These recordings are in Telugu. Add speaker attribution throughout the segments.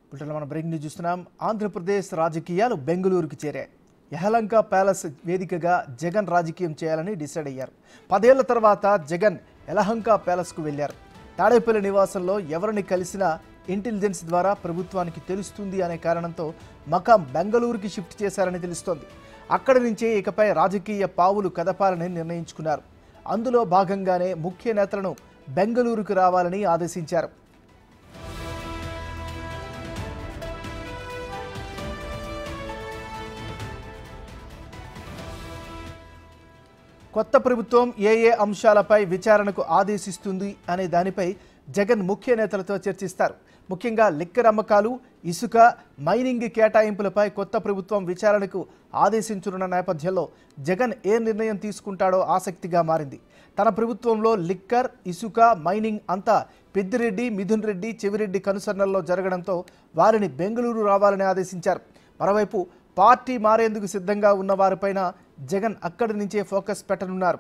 Speaker 1: ఇప్పుడు మనం బ్రేకింగ్ న్యూస్ చూస్తున్నాం. ఆంధ్రప్రదేశ్ రాజకీయాలు బెంగళూరుకు చేరాయి. యహలంక ప్యాలెస్ వేదికగా జగన్ రాజకీయం చేయాలని డిసైడ్ అయ్యారు. 10 ఏళ్ల తర్వాత జగన్ యలహంక ప్యాలెస్కు వెళ్లారు. తాడేపల్లి నివాసంలో ఎవరిని కలిసినా ఇంటెలిజెన్స్ ద్వారా ప్రభుత్వానికి తెలుస్తుంది అనే కారణంతో మకాం బెంగళూరుకి షిఫ్ట్ చేశారని తెలుస్తోంది. అక్కడి నుంచే ఇకపై రాజకీయ పావులు కదపాలని నిర్ణయించుకున్నారు. అందులో భాగంగానే ముఖ్య నేతలను బెంగళూరుకు రావాలని ఆదేశించారు. కొత్త ప్రభుత్వం ఏ అంశాలపై విచారణకు ఆదేశిస్తుంది అనే దానిపై జగన్ ముఖ్య నేతలతో చర్చిస్తారు. ముఖ్యంగా లిక్కర్ అమ్మకాలు, ఇసుక, మైనింగ్ కేటాయింపులపై కొత్త ప్రభుత్వం విచారణకు ఆదేశించనున్న నేపథ్యంలో జగన్ ఏ నిర్ణయం తీసుకుంటాడో ఆసక్తిగా మారింది. తన ప్రభుత్వంలో లిక్కర్, ఇసుక, మైనింగ్ అంతా పెద్దిరెడ్డి, మిథున్ రెడ్డి, చెవిరెడ్డి కనుసన్నల్లో జరగడంతో వారిని బెంగళూరు రావాలని ఆదేశించారు. మరోవైపు పార్టీ మారేందుకు సిద్ధంగా ఉన్న వారిపైన జగన్ అక్కడి నుంచే ఫోకస్ పెట్టనున్నారు.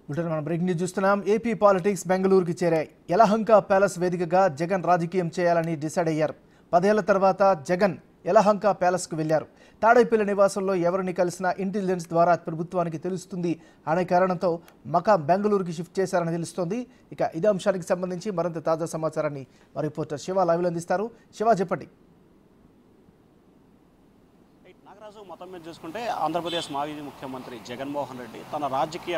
Speaker 1: మనం బ్రేకింగ్ న్యూస్ చూస్తున్నాం. ఏపీ పాలిటిక్స్ బెంగళూరుకి చేరాయి. యలహంక ప్యాలెస్ వేదికగా జగన్ రాజకీయం చేయాలని డిసైడ్ అయ్యారు. 10 ఏళ్ల తర్వాత జగన్ యలహంక ప్యాలెస్కు వెళ్లారు. తాడేపల్లి నివాసంలో ఎవరిని కలిసినా ఇంటెలిజెన్స్ ద్వారా ప్రభుత్వానికి తెలుస్తుంది అనే కారణంతో మకాం బెంగళూరుకి షిఫ్ట్ చేశారని తెలుస్తోంది. ఇక ఇదే అంశానికి సంబంధించి మరింత తాజా సమాచారాన్ని మా రిపోర్టర్ శివ లైవ్లో అందిస్తారు. శివ, చెప్పండి.
Speaker 2: నాగరాజు, మొత్తం మీద చూసుకుంటే ఆంధ్రప్రదేశ్ మాజీ ముఖ్యమంత్రి జగన్మోహన్ రెడ్డి తన రాజకీయ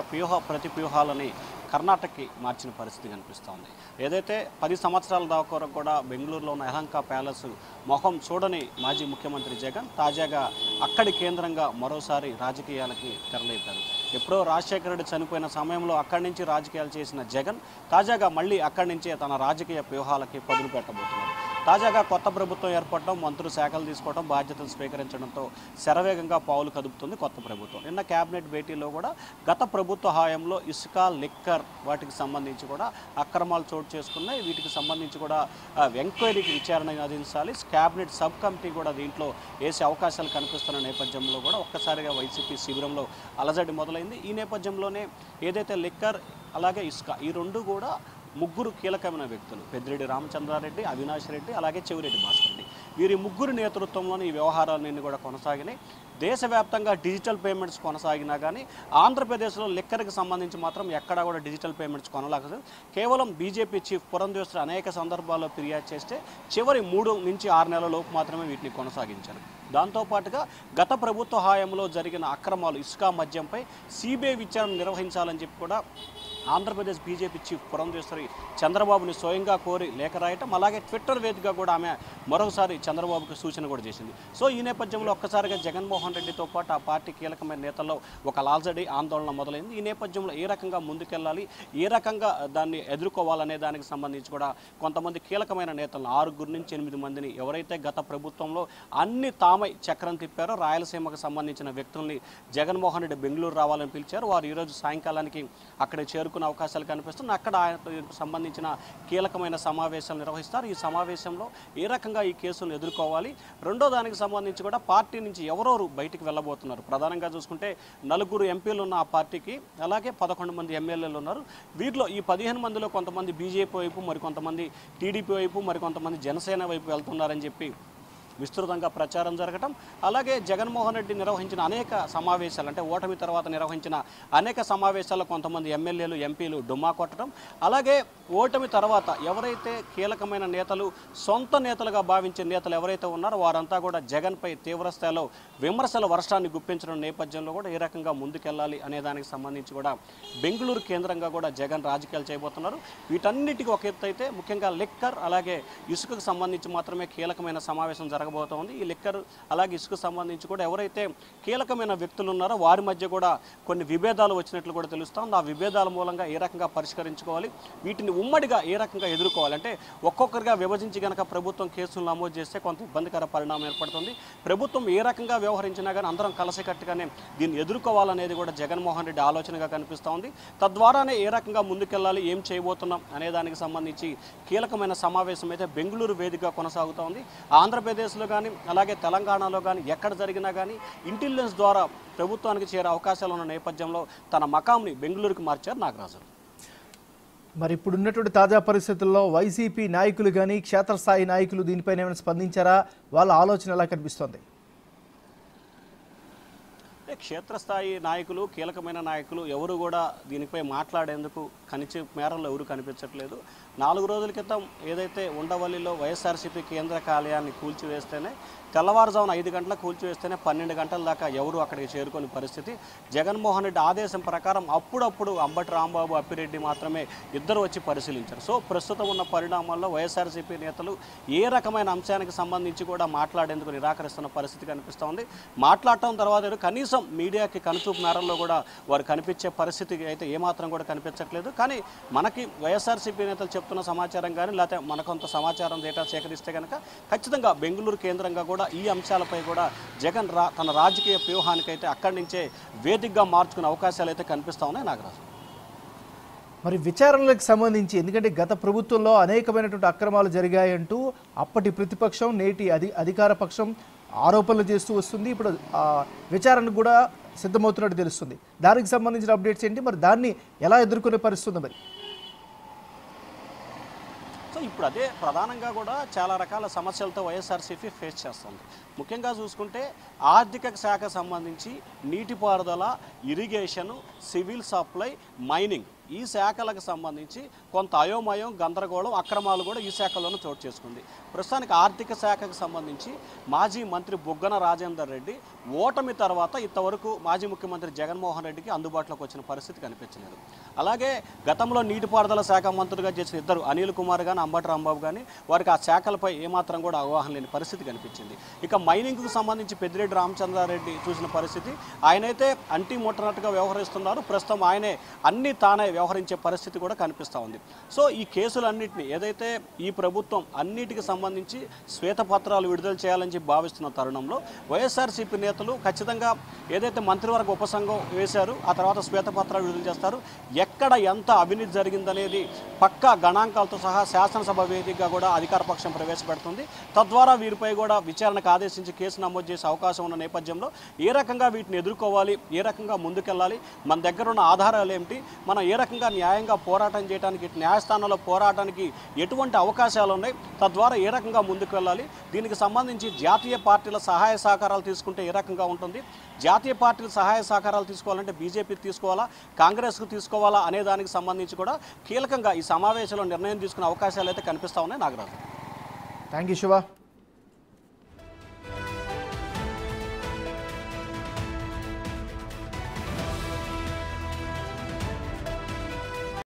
Speaker 2: ప్రతివ్యూహాలని కర్ణాటకకి మార్చిన పరిస్థితి కనిపిస్తోంది. ఏదైతే 10 సంవత్సరాల దాకా కూడా బెంగళూరులో ఉన్న యలహంక ప్యాలెస్ మొహం చూడని మాజీ ముఖ్యమంత్రి జగన్ తాజాగా అక్కడి కేంద్రంగా మరోసారి రాజకీయాలకి తెరలేపారు. ఎప్పుడో రాజశేఖర రెడ్డి చనిపోయిన సమయంలో అక్కడి నుంచి రాజకీయాలు చేసిన జగన్ తాజాగా మళ్ళీ అక్కడి నుంచే తన రాజకీయ వ్యూహాలకి పదులు పెట్టబోతున్నారు. తాజాగా కొత్త ప్రభుత్వం ఏర్పడటం, మంత్రులు శాఖలు తీసుకోవడం, బాధ్యతలు స్వీకరించడంతో శరవేగంగా పావులు కదుపుతుంది కొత్త ప్రభుత్వం. నిన్న కేబినెట్ భేటీలో కూడా గత ప్రభుత్వ హయాంలో ఇసుక, లిక్కర్ వాటికి సంబంధించి కూడా అక్రమాలు చోటు చేసుకున్నాయి. వీటికి సంబంధించి కూడా ఎంక్వైరీకి విచారణ అందించాలి. కేబినెట్ సబ్ కమిటీ కూడా దీంట్లో వేసే అవకాశాలు కనిపిస్తున్న నేపథ్యంలో కూడా ఒక్కసారిగా వైసీపీ శిబిరంలో అలజడి మొదలైంది. ఈ నేపథ్యంలోనే ఏదైతే లిక్కర్ అలాగే ఇసుక ఈ రెండు కూడా ముగ్గురు కీలకమైన వ్యక్తులు, పెద్దిరెడ్డి రామచంద్రారెడ్డి, అవినాష్ రెడ్డి, అలాగే చెవిరెడ్డి భాస్కర్ రెడ్డి, వీరి ముగ్గురు నేతృత్వంలోని ఈ వ్యవహారాలన్నీ కూడా కొనసాగినాయి. దేశవ్యాప్తంగా డిజిటల్ పేమెంట్స్ కొనసాగినా కానీ ఆంధ్రప్రదేశ్లో లిక్కర్కి సంబంధించి మాత్రం ఎక్కడా కూడా డిజిటల్ పేమెంట్స్ కొనలేకపోతే కేవలం బీజేపీ చీఫ్ పురంధేశ్వరి అనేక సందర్భాల్లో ఫిర్యాదు చేస్తే చివరి 3 నుంచి 6 నెలల లోపు మాత్రమే వీటిని కొనసాగించారు. దాంతోపాటుగా గత ప్రభుత్వ హయాంలో జరిగిన అక్రమాలు, ఇసుక, మద్యంపై సిబిఐ విచారణ నిర్వహించాలని చెప్పి కూడా ఆంధ్రప్రదేశ్ బీజేపీ చీఫ్ పురంధేశ్వరి చంద్రబాబుని స్వయంగా కోరి లేఖ రాయటం, అలాగే ట్విట్టర్ వేదికగా కూడా ఆమె మరోసారి చంద్రబాబుకి సూచన కూడా చేసింది. సో ఈ నేపథ్యంలో ఒక్కసారిగా జగన్మోహన్ రెడ్డితో పాటు ఆ పార్టీ కీలకమైన నేతల్లో ఒక అలజడి, ఆందోళన మొదలైంది. ఈ నేపథ్యంలో ఏ రకంగా ముందుకెళ్ళాలి, ఏ రకంగా దాన్ని ఎదుర్కోవాలనే దానికి సంబంధించి కూడా కొంతమంది కీలకమైన నేతలను 6 నుంచి 8 మందిని ఎవరైతే గత ప్రభుత్వంలో అన్ని తామై చక్రం తిప్పారో రాయలసీమకు సంబంధించిన వ్యక్తుల్ని జగన్మోహన్ రెడ్డి బెంగళూరు రావాలని పిలిచారు. వారు ఈరోజు సాయంకాలానికి అక్కడ చేరుకునే అవకాశాలు కనిపిస్తున్నాయి. అక్కడ ఆయనకు సంబంధించిన కీలకమైన సమావేశాలు నిర్వహిస్తారు. ఈ సమావేశంలో ఏ రకంగా ఈ కేసులను ఎదుర్కోవాలి, రెండో దానికి సంబంధించి కూడా పార్టీ నుంచి ఎవరెవరు బయటికి వెళ్ళబోతున్నారు. ప్రధానంగా చూసుకుంటే 4 ఎంపీలు ఉన్న ఆ పార్టీకి, అలాగే 11 మంది ఎమ్మెల్యేలు ఉన్నారు. వీటిలో ఈ 15 మందిలో కొంతమంది బీజేపీ వైపు, మరికొంతమంది టీడీపీ వైపు, మరికొంతమంది జనసేన వైపు వెళ్తున్నారని చెప్పి విస్తృతంగా ప్రచారం జరగటం, అలాగే జగన్మోహన్ రెడ్డి నిర్వహించిన అనేక సమావేశాలు, అంటే ఓటమి తర్వాత నిర్వహించిన అనేక సమావేశాల్లో కొంతమంది ఎమ్మెల్యేలు, ఎంపీలు డుమ్మా కొట్టడం, అలాగే ఓటమి తర్వాత ఎవరైతే కీలకమైన నేతలు, సొంత నేతలుగా భావించే నేతలు ఎవరైతే ఉన్నారో వారంతా కూడా జగన్పై తీవ్రస్థాయిలో విమర్శల వర్షాన్ని గుప్పించడం నేపథ్యంలో కూడా ఏ రకంగా ముందుకెళ్ళాలి అనే దానికి సంబంధించి కూడా బెంగళూరు కేంద్రంగా కూడా జగన్ రాజకీయాలు చేయబోతున్నారు. వీటన్నిటికీ ఒక ఎత్తు అయితే ముఖ్యంగా లిక్కర్ అలాగే ఇసుకకు సంబంధించి మాత్రమే కీలకమైన సమావేశం జరగబోతోంది. ఈ లిక్కర్ అలాగే ఇసుకు సంబంధించి కూడా ఎవరైతే కీలకమైన వ్యక్తులు ఉన్నారో వారి మధ్య కూడా కొన్ని విభేదాలు వచ్చినట్లు కూడా తెలుస్తోంది. ఆ విభేదాల మూలంగా ఏ రకంగా పరిష్కరించుకోవాలి, వీటిని ఉమ్మడిగా ఏ రకంగా ఎదుర్కోవాలి, అంటే ఒక్కొక్కరిగా విభజించి కనుక ప్రభుత్వం కేసులు నమోదు చేస్తే కొంత ఇబ్బందికర పరిణామం ఏర్పడుతుంది. ప్రభుత్వం ఏ రకంగా వ్యవహరించినా కానీ అందరం కలిసికట్టుగానే దీన్ని ఎదుర్కోవాలనేది కూడా జగన్మోహన్ రెడ్డి ఆలోచనగా కనిపిస్తోంది. తద్వారానే ఏ రకంగా ముందుకెళ్ళాలి, ఏం చేయబోతున్నాం అనే దానికి సంబంధించి కీలకమైన సమావేశం అయితే బెంగళూరు వేదికగా కొనసాగుతోంది. ఆంధ్రప్రదేశ్లో ఆంధ్రప్రదేశ్లో కానీ అలాగే తెలంగాణలో కానీ ఎక్కడ జరిగినా కానీ ఇంటెలిజెన్స్ ద్వారా ప్రభుత్వానికి చేరే అవకాశాలు ఉన్న నేపథ్యంలో తన మకాంని బెంగళూరుకు మార్చారు నాగరాజు.
Speaker 1: మరి ఇప్పుడు ఉన్నటువంటి తాజా పరిస్థితుల్లో వైసీపీ నాయకులు కానీ క్షేత్రస్థాయి నాయకులు దీనిపైన ఏమైనా స్పందించారా? వాళ్ళ ఆలోచన ఎలా కనిపిస్తోంది?
Speaker 2: క్షేత్రస్థాయి నాయకులు, కీలకమైన నాయకులు ఎవరు కూడా దీనిపై మాట్లాడేందుకు కనిచే మేరలో ఎవరు కనిపించట్లేదు. 4 రోజుల క్రితం ఏదైతే ఉండవల్లిలో వైఎస్ఆర్సీపీ కేంద్ర కార్యాలయాన్ని కూల్చివేస్తేనే తెల్లవారుజామున 5 గంటలకు కూల్చివేస్తేనే 12 గంటల దాకా ఎవరు అక్కడికి చేరుకునే పరిస్థితి. జగన్మోహన్ రెడ్డి ఆదేశం ప్రకారం అప్పుడప్పుడు అంబటి రాంబాబు, అప్పిరెడ్డి మాత్రమే ఇద్దరు వచ్చి పరిశీలించారు. సో ప్రస్తుతం ఉన్న పరిణామాల్లో వైఎస్ఆర్సీపీ నేతలు ఏ రకమైన అంశానికి సంబంధించి కూడా మాట్లాడేందుకు నిరాకరిస్తున్న పరిస్థితి కనిపిస్తోంది. మాట్లాడటం తర్వాత కనీసం మీడియాకి కనుచూపు మేరల్లో కూడా వారు కనిపించే పరిస్థితి అయితే ఏమాత్రం కూడా కనిపించట్లేదు. కానీ మనకి వైఎస్ఆర్సీపీ నేతలు చెప్తున్న సమాచారం కానీ లేకపోతే మనకొంత సమాచారం డేటా సేకరిస్తే కనుక ఖచ్చితంగా బెంగళూరు కేంద్రంగా కూడా ఈ అంశాలపై కూడా జగన్ తన రాజకీయ వ్యూహానికైతే అక్కడి నుంచే వేదికగా మార్చుకునే అవకాశాలు అయితే కనిపిస్తా ఉన్నాయి నాగరాజు.
Speaker 1: మరి విచారణలకు సంబంధించి, ఎందుకంటే గత ప్రభుత్వంలో అనేకమైనటువంటి అక్రమాలు జరిగాయంటూ అప్పటి ప్రతిపక్షం, నేటి అధికార పక్షం ఆరోపణలు చేస్తూ వస్తుంది. ఇప్పుడు విచారణకు కూడా సిద్ధమవుతున్నట్టు తెలుస్తుంది. దానికి సంబంధించిన అప్డేట్స్ ఏంటి? మరి దాన్ని ఎలా ఎదుర్కొనే పరిస్థితుంది? మరి
Speaker 2: సో ఇప్పుడు అదే ప్రధానంగా కూడా చాలా రకాల సమస్యలతో వైఎస్ఆర్సీపీ ఫేస్ చేస్తుంది. ముఖ్యంగా చూసుకుంటే ఆర్థిక శాఖ సంబంధించి నీటిపారుదల, ఇరిగేషను, సివిల్ సప్లై, మైనింగ్ ఈ శాఖలకు సంబంధించి కొంత అయోమయం, గందరగోళం, అక్రమాలు కూడా ఈ శాఖలోనూ చోటు చేసుకుంది. ప్రస్తుతానికి ఆర్థిక శాఖకు సంబంధించి మాజీ మంత్రి బుగ్గన రాజేందర్ రెడ్డి ఓటమి తర్వాత ఇంతవరకు మాజీ ముఖ్యమంత్రి జగన్మోహన్ రెడ్డికి అందుబాటులోకి వచ్చిన పరిస్థితి కనిపించలేదు. అలాగే గతంలో నీటిపారుదల శాఖ మంత్రులుగా చేసిన ఇద్దరు అనిల్ కుమార్ కానీ అంబటి రాంబాబు కానీ వారికి ఆ శాఖలపై ఏమాత్రం కూడా అవగాహన లేని పరిస్థితి కనిపించింది. ఇక మైనింగ్కు సంబంధించి పెద్దిరెడ్డి రామచంద్రారెడ్డి చూసిన పరిస్థితి, ఆయనైతే అంటి ముట్టనట్టుగా వ్యవహరిస్తున్నారు. ప్రస్తుతం ఆయనే అన్ని తానే వ్యవహరించే పరిస్థితి కూడా కనిపిస్తూ ఉంది. సో ఈ కేసులన్నింటినీ ఏదైతే ఈ ప్రభుత్వం అన్నిటికి సంబంధించి శ్వేతపత్రాలు విడుదల చేయాలని చెప్పి భావిస్తున్న తరుణంలో వైఎస్ఆర్సీపీ నేతలు ఖచ్చితంగా ఏదైతే మంత్రివర్గ ఉపసంఘం వేశారు, ఆ తర్వాత శ్వేతపత్రాలు విడుదల చేస్తారు. ఎక్కడ ఎంత అవినీతి జరిగిందనేది పక్కా గణాంకాలతో సహా శాసనసభ వేదికగా కూడా అధికార పక్షం ప్రవేశపెడుతుంది. తద్వారా వీరిపై కూడా విచారణకు ఆదేశించి కేసు నమోదు చేసే అవకాశం ఉన్న నేపథ్యంలో ఏ రకంగా వీటిని ఎదుర్కోవాలి, ఏ రకంగా ముందుకెళ్ళాలి, మన దగ్గర ఉన్న ఆధారాలు ఏమిటి, మనం ఏ రకంగా న్యాయంగా పోరాటం చేయడానికి, న్యాయస్థానంలో పోరాటానికి ఎటువంటి అవకాశాలు ఉన్నాయి, తద్వారా ఏ రకంగా ముందుకు వెళ్ళాలి, దీనికి సంబంధించి జాతీయ పార్టీల సహాయ సహకారాలు తీసుకుంటే ఏ రకంగా ఉంటుంది, జాతీయ పార్టీల సహాయ సహకారాలు తీసుకోవాలంటే బీజేపీకి తీసుకోవాలా, కాంగ్రెస్కు తీసుకోవాలా అనే దానికి సంబంధించి కూడా కీలకంగా ఈ సమావేశంలో నిర్ణయం తీసుకునే అవకాశాలు అయితే కనిపిస్తా ఉన్నాయి నాగరాజు.
Speaker 1: Thank you Shiva.